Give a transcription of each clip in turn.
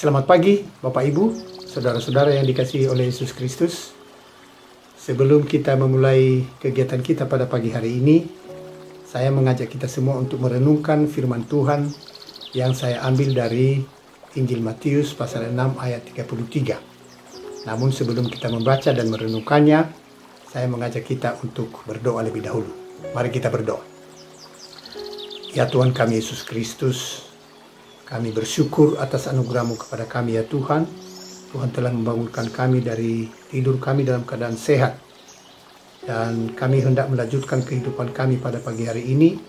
Selamat pagi Bapak Ibu, saudara-saudara yang dikasihi oleh Yesus Kristus. Sebelum kita memulai kegiatan kita pada pagi hari ini, saya mengajak kita semua untuk merenungkan firman Tuhan yang saya ambil dari Injil Matius pasal 6 ayat 33. Namun sebelum kita membaca dan merenungkannya, saya mengajak kita untuk berdoa lebih dahulu. Mari kita berdoa. Ya Tuhan kami Yesus Kristus, kami bersyukur atas anugerah-Mu kepada kami ya Tuhan. Tuhan telah membangunkan kami dari tidur kami dalam keadaan sehat. Dan kami hendak melanjutkan kehidupan kami pada pagi hari ini.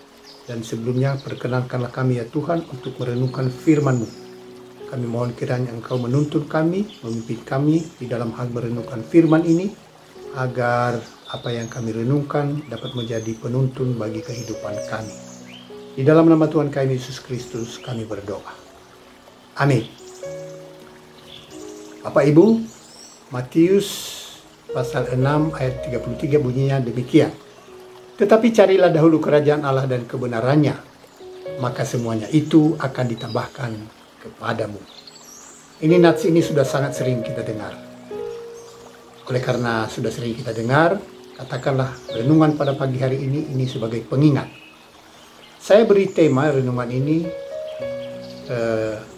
Dan sebelumnya perkenankanlah kami ya Tuhan untuk merenungkan firman-Mu. Kami mohon kiranya Engkau menuntun kami, memimpin kami di dalam hal merenungkan firman ini. Agar apa yang kami renungkan dapat menjadi penuntun bagi kehidupan kami. Di dalam nama Tuhan kami Yesus Kristus kami berdoa. Amin. Bapak Ibu, Matius pasal 6 ayat 33 bunyinya demikian. Tetapi carilah dahulu kerajaan Allah dan kebenarannya, maka semuanya itu akan ditambahkan kepadamu. Ini nats ini sudah sangat sering kita dengar. Oleh karena sudah sering kita dengar, katakanlah renungan pada pagi hari ini sebagai pengingat. Saya beri tema renungan ini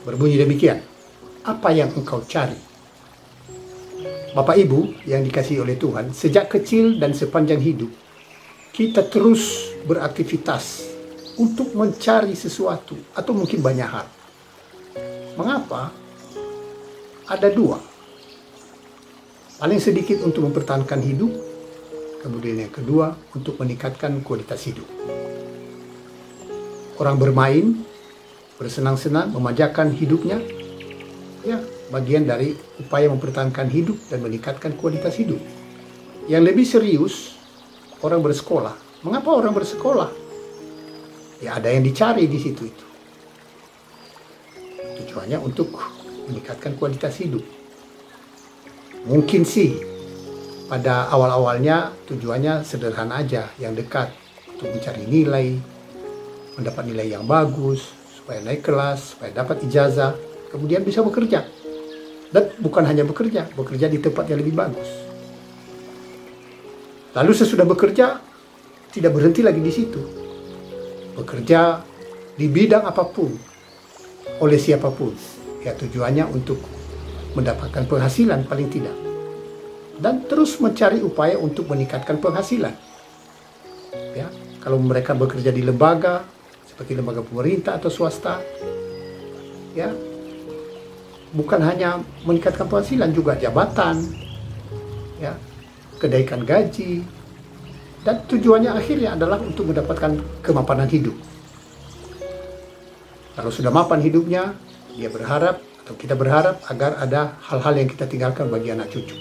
berbunyi demikian. Apa yang engkau cari? Bapak Ibu yang dikasihi oleh Tuhan, sejak kecil dan sepanjang hidup, kita terus beraktivitas untuk mencari sesuatu atau mungkin banyak hal. Mengapa? Ada dua. Paling sedikit untuk mempertahankan hidup, kemudian yang kedua untuk meningkatkan kualitas hidup. Orang bermain, bersenang-senang, memanjakan hidupnya, ya bagian dari upaya mempertahankan hidup dan meningkatkan kualitas hidup. Yang lebih serius, orang bersekolah. Mengapa orang bersekolah? Ya ada yang dicari di situ itu. Tujuannya untuk meningkatkan kualitas hidup. Mungkin sih pada awal-awalnya tujuannya sederhana aja, yang dekat untuk mencari nilai, mendapat nilai yang bagus, supaya naik kelas, supaya dapat ijazah, kemudian bisa bekerja. Dan bukan hanya bekerja di tempat yang lebih bagus. Lalu sesudah bekerja, tidak berhenti lagi di situ. Bekerja di bidang apapun, oleh siapapun. Ya tujuannya untuk mendapatkan penghasilan paling tidak. Dan terus mencari upaya untuk meningkatkan penghasilan. Ya, kalau mereka bekerja di lembaga, seperti lembaga pemerintah atau swasta, ya bukan hanya meningkatkan penghasilan, juga jabatan, ya kenaikan gaji, dan tujuannya akhirnya adalah untuk mendapatkan kemapanan hidup. Kalau sudah mapan hidupnya, dia berharap atau kita berharap agar ada hal-hal yang kita tinggalkan bagi anak cucu.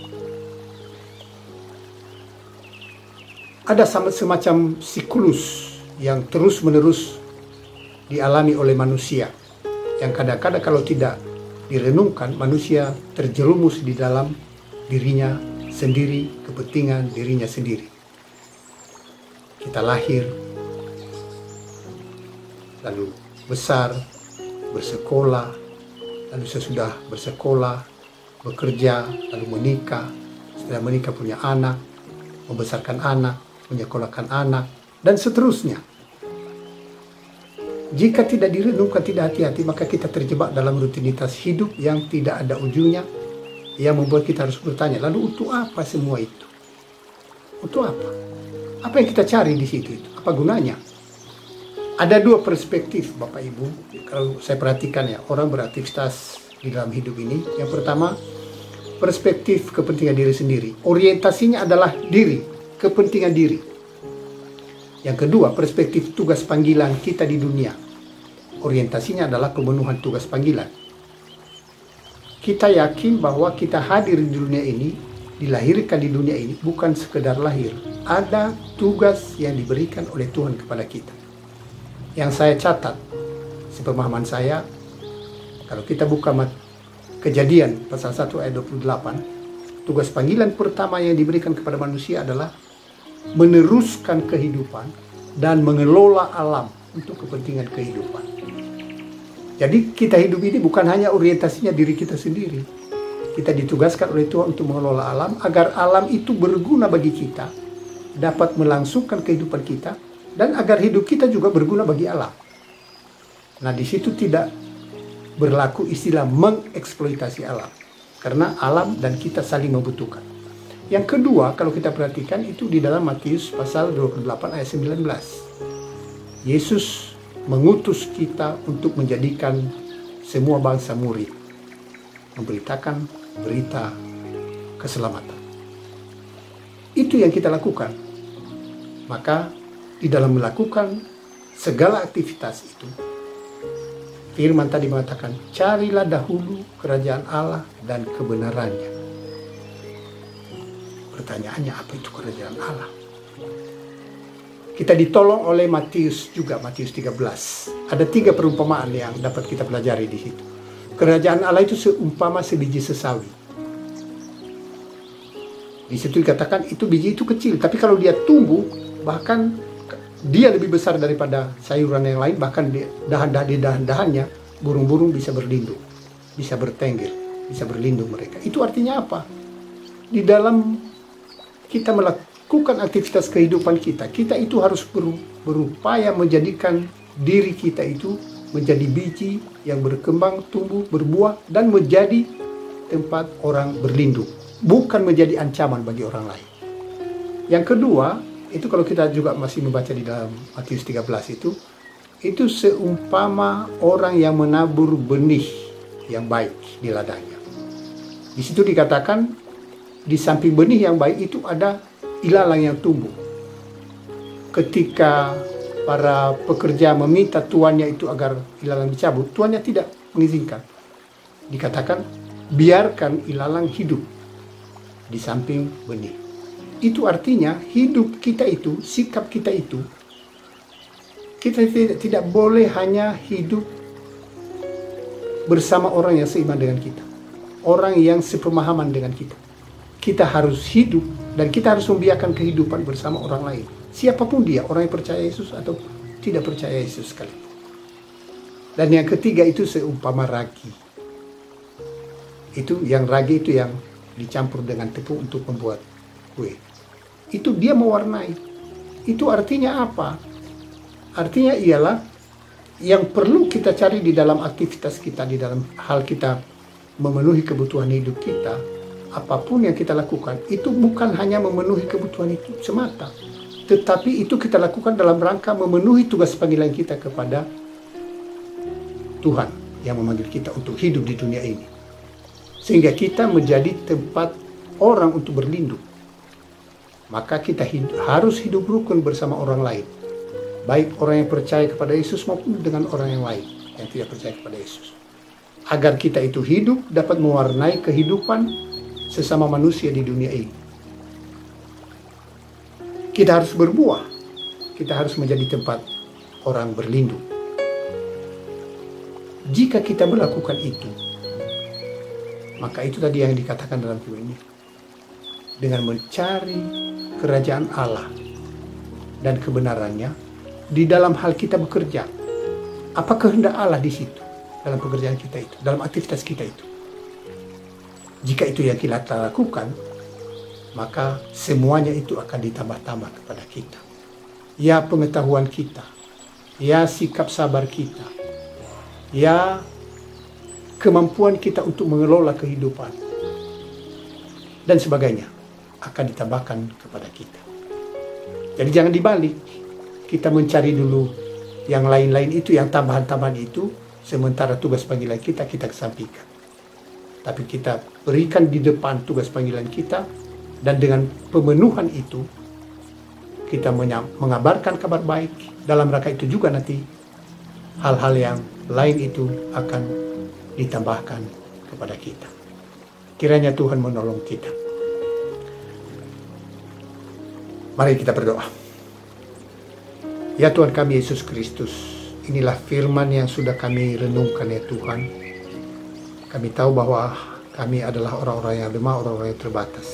Ada semacam siklus yang terus-menerus dialami oleh manusia, yang kadang-kadang kalau tidak direnungkan, manusia terjerumus di dalam dirinya sendiri, kepentingan dirinya sendiri. Kita lahir, lalu besar, bersekolah, lalu sesudah bersekolah, bekerja, lalu menikah, setelah menikah punya anak, membesarkan anak, menyekolahkan anak, dan seterusnya. Jika tidak direnungkan, tidak hati-hati, maka kita terjebak dalam rutinitas hidup yang tidak ada ujungnya, yang membuat kita harus bertanya, lalu untuk apa semua itu? Untuk apa? Apa yang kita cari di situ itu? Apa gunanya? Ada dua perspektif, Bapak Ibu. Kalau saya perhatikan ya, orang beraktivitas di dalam hidup ini. Yang pertama, perspektif kepentingan diri sendiri. Orientasinya adalah diri, kepentingan diri. Yang kedua, perspektif tugas panggilan kita di dunia. Orientasinya adalah pemenuhan tugas panggilan. Kita yakin bahwa kita hadir di dunia ini, dilahirkan di dunia ini, bukan sekedar lahir. Ada tugas yang diberikan oleh Tuhan kepada kita. Yang saya catat, sepemahaman saya, kalau kita buka Kejadian pasal 1 ayat 28, tugas panggilan pertama yang diberikan kepada manusia adalah meneruskan kehidupan dan mengelola alam untuk kepentingan kehidupan. Jadi kita hidup ini bukan hanya orientasinya diri kita sendiri. Kita ditugaskan oleh Tuhan untuk mengelola alam agar alam itu berguna bagi kita, dapat melangsungkan kehidupan kita, dan agar hidup kita juga berguna bagi alam. Nah, di situ tidak berlaku istilah mengeksploitasi alam, karena alam dan kita saling membutuhkan. Yang kedua, kalau kita perhatikan itu di dalam Matius pasal 28 ayat 19. Yesus mengutus kita untuk menjadikan semua bangsa murid, memberitakan berita keselamatan. Itu yang kita lakukan. Maka di dalam melakukan segala aktivitas itu, firman tadi mengatakan, carilah dahulu kerajaan Allah dan kebenarannya. Pertanyaannya, apa itu kerajaan Allah? Kita ditolong oleh Matius juga, Matius 13. Ada 3 perumpamaan yang dapat kita pelajari di situ. Kerajaan Allah itu seumpama sebiji sesawi. Di situ dikatakan itu biji itu kecil, tapi kalau dia tumbuh, bahkan dia lebih besar daripada sayuran yang lain, bahkan di dahan-dahannya burung-burung bisa berlindung, bisa bertengger, bisa berlindung mereka. Itu artinya apa? Di dalam kita melakukan aktivitas kehidupan kita, kita itu harus berupaya menjadikan diri kita itu menjadi biji yang berkembang, tumbuh, berbuah, dan menjadi tempat orang berlindung, bukan menjadi ancaman bagi orang lain. Yang kedua, itu kalau kita juga masih membaca di dalam Matius 13 itu seumpama orang yang menabur benih yang baik di ladangnya. Di situ dikatakan di samping benih yang baik itu ada ilalang yang tumbuh. Ketika para pekerja meminta tuannya itu agar ilalang dicabut, tuannya tidak mengizinkan. Dikatakan biarkan ilalang hidup di samping benih. Itu artinya hidup kita itu, sikap kita itu, kita tidak boleh hanya hidup bersama orang yang seiman dengan kita, orang yang sepemahaman dengan kita. Kita harus hidup dan kita harus membiarkan kehidupan bersama orang lain. Siapapun dia, orang yang percaya Yesus atau tidak percaya Yesus sekalipun. Dan yang ketiga itu seumpama ragi. Itu yang ragi itu yang dicampur dengan tepung untuk membuat kue. Itu dia mewarnai. Itu artinya apa? Artinya ialah yang perlu kita cari di dalam aktivitas kita, di dalam hal kita memenuhi kebutuhan hidup kita, apapun yang kita lakukan, itu bukan hanya memenuhi kebutuhan itu semata, tetapi itu kita lakukan dalam rangka memenuhi tugas panggilan kita kepada Tuhan yang memanggil kita untuk hidup di dunia ini. Sehingga kita menjadi tempat orang untuk berlindung. Maka kita harus hidup rukun bersama orang lain. Baik orang yang percaya kepada Yesus maupun dengan orang yang lain yang tidak percaya kepada Yesus. Agar kita itu hidup dapat mewarnai kehidupan sesama manusia di dunia ini. Kita harus berbuah. Kita harus menjadi tempat orang berlindung. Jika kita melakukan itu, maka itu tadi yang dikatakan dalam firman ini. Dengan mencari kerajaan Allah dan kebenarannya di dalam hal kita bekerja. Apa kehendak Allah di situ? Dalam pekerjaan kita itu, dalam aktivitas kita itu. Jika itu yang kita lakukan, maka semuanya itu akan ditambah-tambah kepada kita. Ya pengetahuan kita, ya sikap sabar kita, ya kemampuan kita untuk mengelola kehidupan, dan sebagainya akan ditambahkan kepada kita. Jadi jangan dibalik, kita mencari dulu yang lain-lain itu, yang tambahan-tambahan itu, sementara tugas panggilan kita kesampingkan. Tapi kita berikan di depan tugas panggilan kita, dan dengan pemenuhan itu kita mengabarkan kabar baik. Dalam rangka itu juga nanti hal-hal yang lain itu akan ditambahkan kepada kita. Kiranya Tuhan menolong kita. Mari kita berdoa. Ya Tuhan kami Yesus Kristus, inilah firman yang sudah kami renungkan ya Tuhan. Kami tahu bahwa kami adalah orang-orang yang lemah, orang-orang yang terbatas.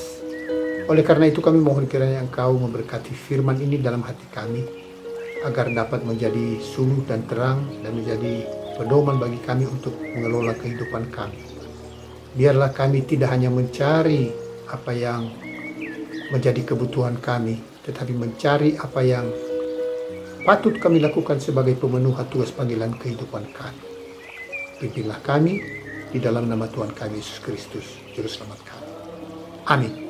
Oleh karena itu kami mohon kiranya Engkau memberkati firman ini dalam hati kami, agar dapat menjadi suluh dan terang dan menjadi pedoman bagi kami untuk mengelola kehidupan kami. Biarlah kami tidak hanya mencari apa yang menjadi kebutuhan kami, tetapi mencari apa yang patut kami lakukan sebagai pemenuhan tugas panggilan kehidupan kami. Pimpinlah kami di dalam nama Tuhan kami Yesus Kristus, Juru Selamat kami. Amin.